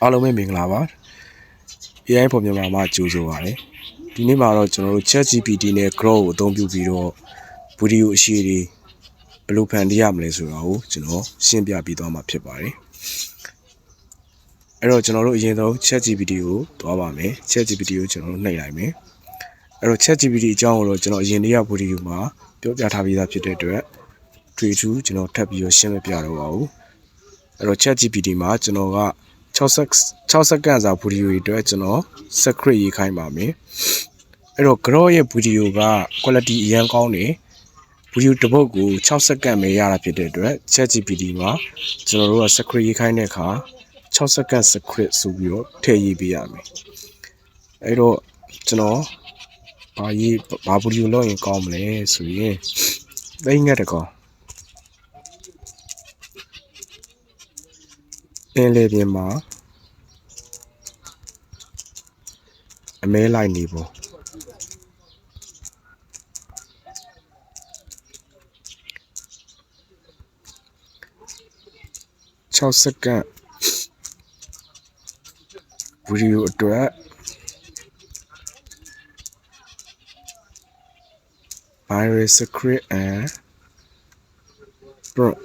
အားလုံးပဲမင်္ဂလာပါ AI ပုံမြန်မာမှာကြိုဆိုပါရစေဒီနေ့မှာတော့ကျွန်တော်တို့ ChatGPT နဲ့ Grok ကိုအသုံးပြုပြီးတော့ဗီဒီယိုအရှိတွေဘယ်လိုဖန်တီးရမလဲဆိုတာကိုကျွန်တော်ရှင်းပြပေးသွားမှာဖြစ်ပါတယ်အဲ့တော့ကျွန်တော်တို့အရင်ဆုံး ChatGPT ကိုသွားပါမယ် ChatGPT ကိုကျွန်တော်တို့နှိပ်လိုက်မယ်အဲ့တော့ ChatGPT အကြောင်းကိုတော့ကျွန်တော်အရင်တည်းကဗီဒီယိုမှာပြောပြထားပြီးသားဖြစ်တဲ့အတွက်2ကျွန်တော်ထပ်ပြီးတော့ရှင်းမပြတော့ပါဘူးအဲ့တော့ ChatGPT မှာကျွန်တော်က6စက္ကန့်စာဗီဒီယိုတွေအတွက်ကျွန်တော် script ရေးခိုင်းပါမယ်အဲ့တော့ Grok ရဲ့ဗီဒီယိုက quality အရင်ကောင်းတယ်ဗီဒီယိုတစ်ပုဒ်ကို6စက္ကန့်ပဲရတာဖြစ်တဲ့အတွက် ChatGPT မှာကျွန်တော်တို့က script ရေးခိုင်းတဲ့အခါ6စက္ကန့် script ဆိုပြီးတော့ထည့်ရေးပေးရမယ်အဲ့တော့ကျွန်တော်ဘာဗီဒီယိုလုပ်ရင်ကောင်းမလဲဆိုရင်သိငတ်တကောပင်လေပြင်မှာအမဲလိုက်နေပေါ့6စက္ကန့်ဗီဒီယိုအတွက် Virus script and prompt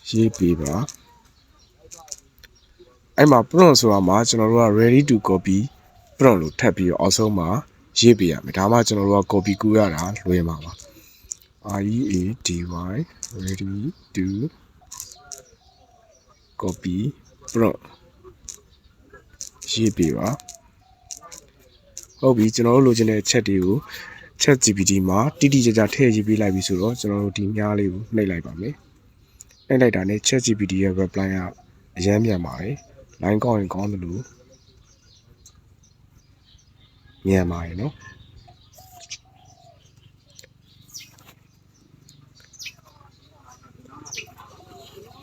ရေးပေးပါအဲ့မှာ prompt ဆိုတာမှာကျွန်တော်တို့က ready to copy prompt လို့ထပ်ပြီးတော့အောက်ဆုံးမှာရေးပေးရမယ်ဒါမှကျွန်တော်တို့က copy ကူးရတာလွယ်မှာပါ ready to copy prompt ရေးပေးပါဟုတ်ပြီကျွန်တော်တို့လိုချင်တဲ့ချက်တွေကို ChatGPT မှာတိတိကျကျထည့်ရေးပေးလိုက်ပြီဆိုတော့ကျွန်တော်တို့ဒီမြားလေးကိုနှိပ်လိုက်ပါမယ်နှိပ်လိုက်တာနဲ့ ChatGPT ရဲ့ reply ကအရမ်းမြန်ပါတယ် line ကောင်းရင်ကောင်းတယ်လို့မြန်ပါတယ်နော်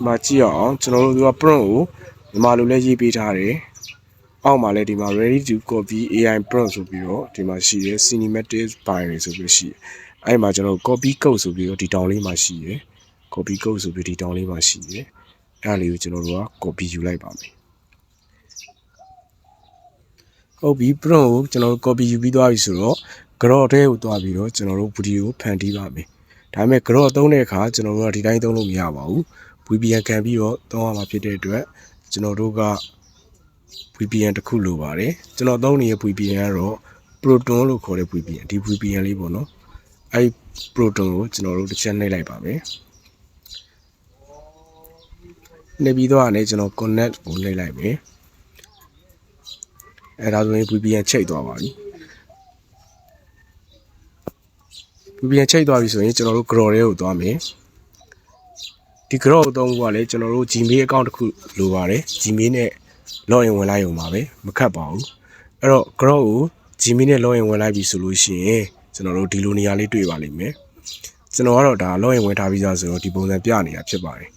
မှာကြည့်အောင်ကျွန်တော်တို့က prompt ကိုမြန်မာလိုလည်းရေးပေးထားတယ်အောက်မှာလည်းဒီမှာ ready to copy AI prompt ဆိုပြီးတော့ဒီမှာရှိတယ် cinematic binary ဆိုပြီးရှိတယ်အဲ့မှာကျွန်တော် copy code ဆိုပြီးတော့ဒီတောင်လေးမှာရှိတယ် copy code ဆိုပြီးဒီတောင်လေးမှာရှိတယ်အဲ့ဒါလေးကိုကျွန်တော်တို့က copy ယူလိုက်ပါမယ်ဟုတ်ပြီ prompt ကိုကျွန်တော်တို့ copy ယူပြီးသွားပြီဆိုတော့ Grok ထဲကိုသွားပြီးတော့ကျွန်တော်တို့ဗီဒီယိုဖန်တီးပါမယ်ဒါပေမဲ့ Grok သုံးတဲ့အခါကျွန်တော်တို့ကဒီတိုင်းသုံးလို့မရပါဘူး VPN ခံပြီးတော့သုံးရမှာဖြစ်တဲ့အတွက်ကျွန်တော်တို့က VPN တစ်ခုလိုပါတယ်ကျွန်တော်သုံးနေတဲ့ VPN ကတော့ Proton လို့ခေါ်တဲ့ VPN ဒီ VPN လေးပေါ့နော်အဲ့ Proton ကိုကျွန်တော်တို့တစ်ချက်နှိပ်လိုက်ပါမယ်နှိပ်ပြီးတော့လည်းကျွန်တော် connect ကိုနှိပ်လိုက်မယ်အဲ့ဒါဆိုရင် VPN ချိတ်သွားပါပြီ VPN ချိတ်သွားပြီဆိုရင်ကျွန်တော်တို့ Grok ထဲကိုသွားမယ်ဒီ Grok ကိုသုံးဖို့ကလည်းကျွန်တော်တို့ Gmail account တစ်ခုလိုပါတယ် Gmail နဲ့ login ဝင်လိုက်ရုံပါပဲမခက်ပါဘူးအဲ့တော့ Grok ကို Gmail နဲ့ login ဝင်လိုက်ပြီဆိုလို့ရှိရင်ကျွန်တော်တို့ဒီလိုနေရာလေးတွေ့ပါလိမ့်မယ်ကျွန်တော်ကတော့ဒါ login ဝင်ထားပြီးသားဆိုတော့ဒီပုံစံပြနေတာဖြစ်ပါတယ်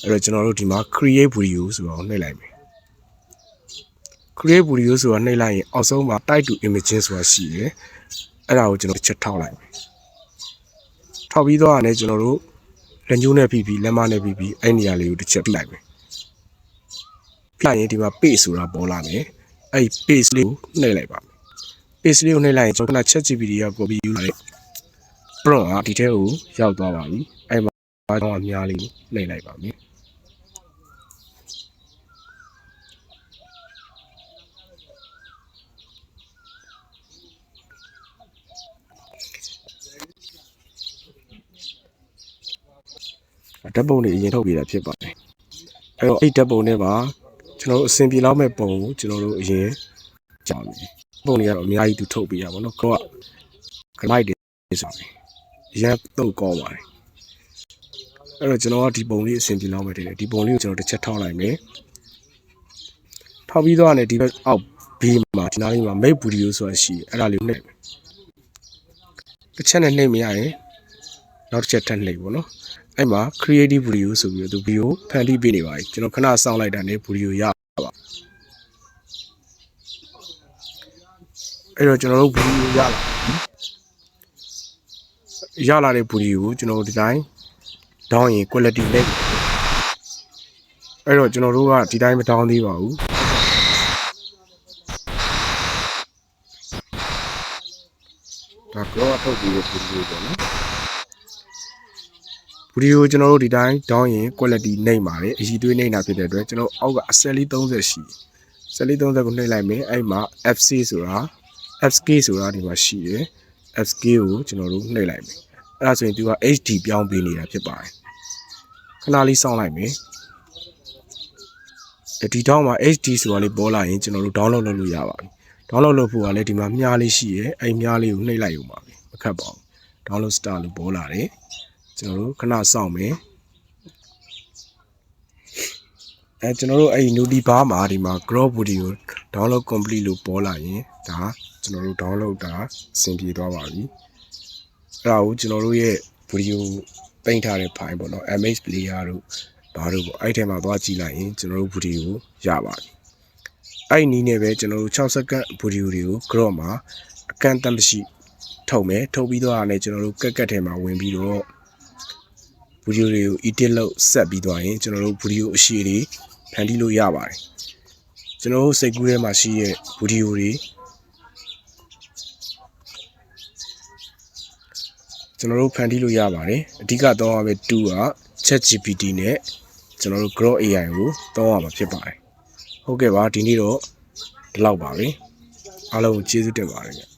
အဲ့တော့ကျွန်တော်တို့ဒီမှာ create video ဆိုတော့နှိပ်လိုက်မယ် create video ဆိုတာနှိပ်လိုက်ရင်အောက်ဆုံးမှာ type to images ဆိုတာရှိတယ်အဲ့ဒါကိုကျွန်တော်တစ်ချက်ထောက်လိုက်မယ်ထောက်ပြီးတော့လည်းကျွန်တော်တို့လက်ညှိုးနဲ့ပြီးလက်မနဲ့ပြီးအဲ့နေရာလေးကိုတစ်ချက်ပြလိုက်မယ်ပြလိုက်ရင်ဒီမှာ page ဆိုတာပေါ်လာမယ်အဲ့ page လေးကိုနှိပ်လိုက်ပါမယ် page လေးကိုနှိပ်လိုက်ရင်ကျွန်တော်က ChatGPT က copy ယူလာတဲ့ prompt ကဒီထဲကိုရောက်သွားပါပြီအဲ့မှာတော့အများလေးကိုနှိပ်လိုက်ပါမယ်ဓာတ်ပုံတွေအရင်ထုတ်ပေးတာဖြစ်ပါတယ်အဲ့တော့အဲ့ဓာတ်ပုံတွေမှာကျွန်တော်တို့အဆင်ပြေလောက်မဲ့ပုံကိုကျွန်တော်တို့အရင်ကြောက်မယ်ပုံတွေကတော့အများကြီးသူထုတ်ပေးရပါတော့ကိုက glide တွေဆိုတယ်အရင်တော့ကောင်းပါတယ်အဲ့တော့ကျွန်တော်ကဒီပုံလေးအဆင်ပြေလောက်မဲ့တယ်ဒီပုံလေးကိုကျွန်တော်တစ်ချက်ထောက်လိုက်မယ်ထောက်ပြီးတော့လည်းဒီဘက်အောက်ဘေးမှာဒီနားလေးမှာ make video ဆိုတာရှိတယ်အဲ့ဒါလေးနှိပ်မယ်တစ်ချက်နဲ့နှိပ်မရရင်နောက်တစ်ချက်ထပ်နှိပ်ပေါ့နော်အဲ့မှာ creative video ဆိုပြီးတော့သူ video ဖန်တီးပေးနေပါပြီကျွန်တော်ခဏစောင့်လိုက်တာနဲ့ video ရပါအဲ့တော့ကျွန်တော်တို့ video ရလာတဲ့ video ကိုကျွန်တော်တို့ဒီတိုင်း down ရင် quality နဲ့ အဲ့တော့ကျွန်တော်တို့ကဒီတိုင်းမတောင်းသေးပါဘူးဒါကတော့ထုတ်ပြီးတော့ဗီဒီယိုပေါ့နော်ဗီဒီယိုကျွန်တော်တို့ဒီတိုင်းတောင်းရင် quality နှိမ့်ပါတယ်အရည်သွေးနှိမ့်တာဖြစ်တဲ့အတွက်ကျွန်တော်အောက်ကအစက်လေး30ရှိစက်လေး30ကိုနှိမ့်လိုက်မယ်အဲ့မှာ FC ဆိုတာ FK ဆိုတာဒီမှာရှိတယ် FK ကိုကျွန်တော်တို့နှိမ့်လိုက်မယ်အဲ့ဒါဆိုရင်သူက HD ပြောင်းပေးနေတာဖြစ်ပါတယ်ခဏလေးစောင့်လိုက်မယ်ဒီတောင်းမှာ HD ဆိုတာလေးပေါ်လာရင်ကျွန်တော်တို့ download လုပ်လို့ရပါပြီ download လုပ်ဖို့ကလည်းဒီမှာမြားလေးရှိရဲအဲ့မြားလေးကိုနှိပ်လိုက်ရုံပါပဲမခက်ပါဘူး download star လို့ပေါ်လာတယ်ကျွန်တော်တို့ခဏစောင့်မယ်ကျွန်တော်တို့အဲ့ noti bar မှာဒီမှာ crop video download complete လို့ပေါ်လာရင်ဒါကျွန်တော်တို့ download တာအဆင်ပြေသွားပါပြီအဲ့ဒါကိုကျွန်တော်တို့ရဲ့ video ပိတ်ထားတဲ့ file ပေါ့နော် MH player တို့ဘာလို့ပေါ့အဲ့ထဲမှာသွားကြည့်လိုက်ရင်ကျွန်တော်တို့ video ကိုရပါပြီအဲ့နည်းနဲ့ပဲကျွန်တော်တို့6စက္ကန့် video တွေကို crop မှာအကန့်အသတ်မရှိထုတ်မယ်ထုတ်ပြီးတော့လည်းကျွန်တော်တို့ကက်ထဲမှာဝင်ပြီးတော့ video တွေကို edit လုပ်ဆက်ပြီးသွားရင်ကျွန်တော်တို့ video အရှိတွေဖန်တီးလို့ရပါတယ်ကျွန်တော်တို့စိတ်ကူးထဲမှာရှိတဲ့ video တွေကျွန်တော်တို့ဖန်တီးလို့ရပါတယ်အဓိကတော့ရမယ့်2က ChatGPT နဲ့ကျွန်တော်တို့ Grok AI ကိုသုံးရမှာဖြစ်ပါတယ်ဟုတ်ကဲ့ပါဒီနေ့တော့ဒီလောက်ပါပဲအားလုံးကျေးဇူးတင်ပါတယ်